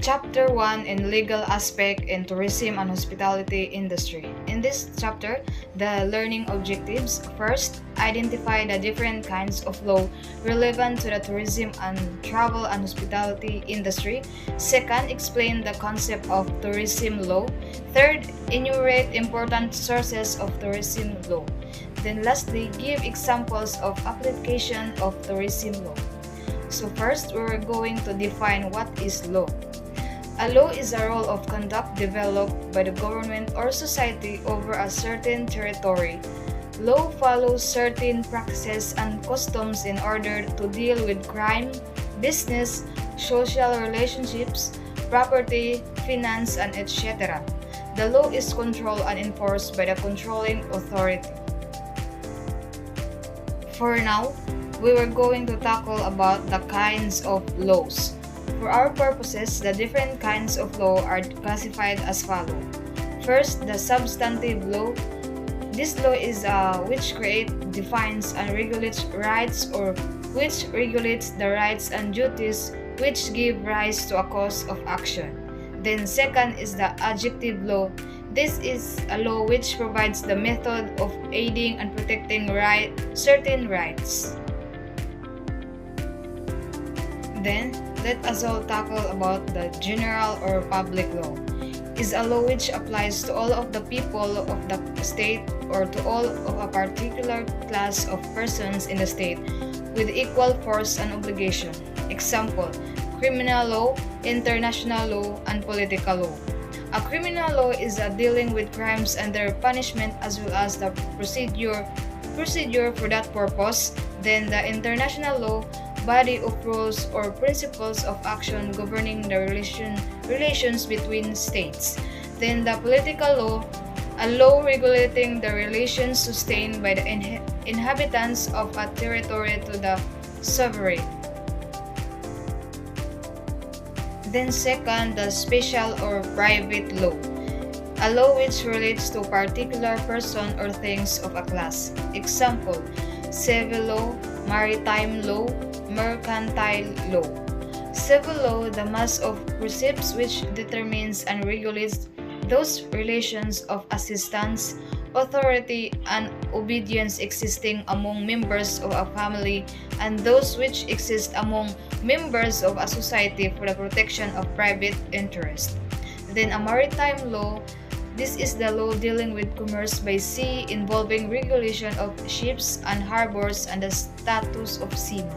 Chapter 1 in Legal Aspect in Tourism and Hospitality Industry. In this chapter, the learning objectives. First, identify the different kinds of law relevant to the tourism and travel and hospitality industry. Second, explain the concept of tourism law. Third, enumerate important sources of tourism law. Then lastly, give examples of application of tourism law. So first, we're going to define what is law. A law is a rule of conduct developed by the government or society over a certain territory. Law follows certain practices and customs in order to deal with crime, business, social relationships, property, finance, and etc. The law is controlled and enforced by the controlling authority. For now, we were going to tackle about the kinds of laws. For our purposes, the different kinds of law are classified as follows. First, the substantive law. This law is which creates, defines, and regulates rights or which regulates the rights and duties which give rise to a cause of action. Then second is the adjective law. This is a law which provides the method of aiding and protecting certain rights. Then, let us all tackle about the general or public law. Is a law which applies to all of the people of the state or to all of a particular class of persons in the state with equal force and obligation. Example, criminal law, international law, and political law. A criminal law is a dealing with crimes and their punishment as well as the procedure for that purpose. Then the international law, body of rules or principles of action governing the relations between states. Then the political law, a law regulating the relations sustained by the inhabitants of a territory to the sovereign. Then second, the special or private law, a law which relates to a particular person or things of a class. Example, civil law, maritime law, mercantile law. Civil law, the mass of precepts which determines and regulates those relations of assistance, authority, and obedience existing among members of a family and those which exist among members of a society for the protection of private interest. Then a maritime law, this is the law dealing with commerce by sea involving regulation of ships and harbors and the status of seamen.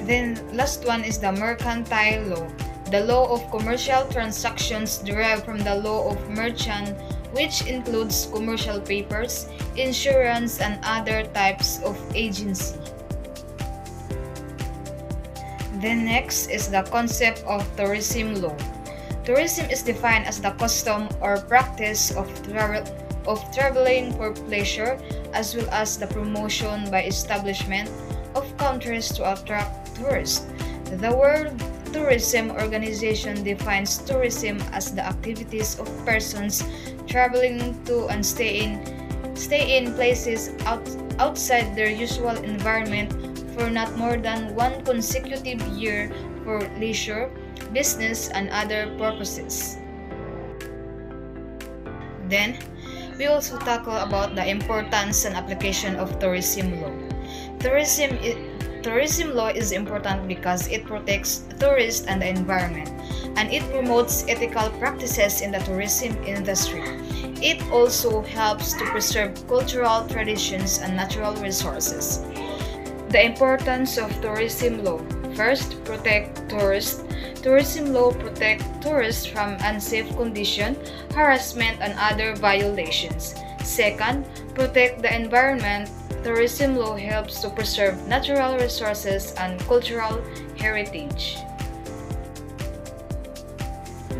Then last one is the mercantile law, the law of commercial transactions derived from the law of merchant, which includes commercial papers, insurance, and other types of agency. Then next is the concept of tourism law. Tourism is defined as the custom or practice of traveling for pleasure as well as the promotion by establishment of countries to attract tourists. The World Tourism Organization defines tourism as the activities of persons traveling to and stay in places outside their usual environment for not more than one consecutive year for leisure, business, and other purposes. Then, we also tackle about the importance and application of tourism law. Tourism law is important because it protects tourists and the environment, and it promotes ethical practices in the tourism industry. It also helps to preserve cultural traditions and natural resources. The importance of tourism law. First, protect tourists. Tourism law protects tourists from unsafe conditions, harassment, and other violations. Second, protect the environment. Tourism law helps to preserve natural resources and cultural heritage.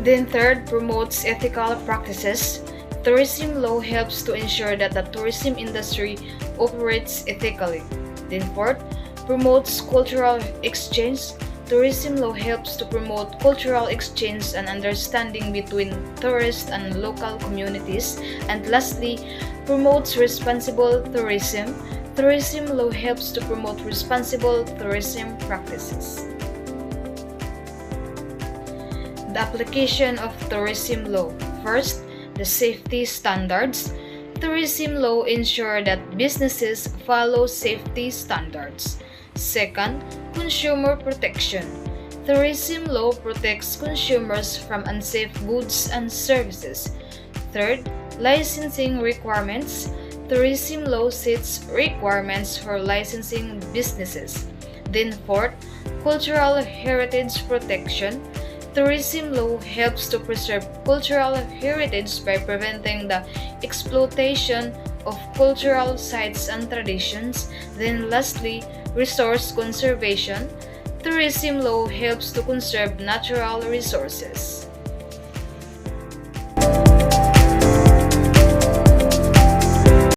Then third, promotes ethical practices. Tourism law helps to ensure that the tourism industry operates ethically. Then fourth, promotes cultural exchange. Tourism law helps to promote cultural exchange and understanding between tourists and local communities. And lastly, promotes responsible tourism. Tourism law helps to promote responsible tourism practices. The application of tourism law. First, the safety standards. Tourism law ensure that businesses follow safety standards. Second, consumer protection. Tourism law protects consumers from unsafe goods and services. Third, licensing requirements. Tourism law sets requirements for licensing businesses. Then fourth, cultural heritage protection. Tourism law helps to preserve cultural heritage by preventing the exploitation of cultural sites and traditions. Then lastly, resource conservation. Tourism law helps to conserve natural resources.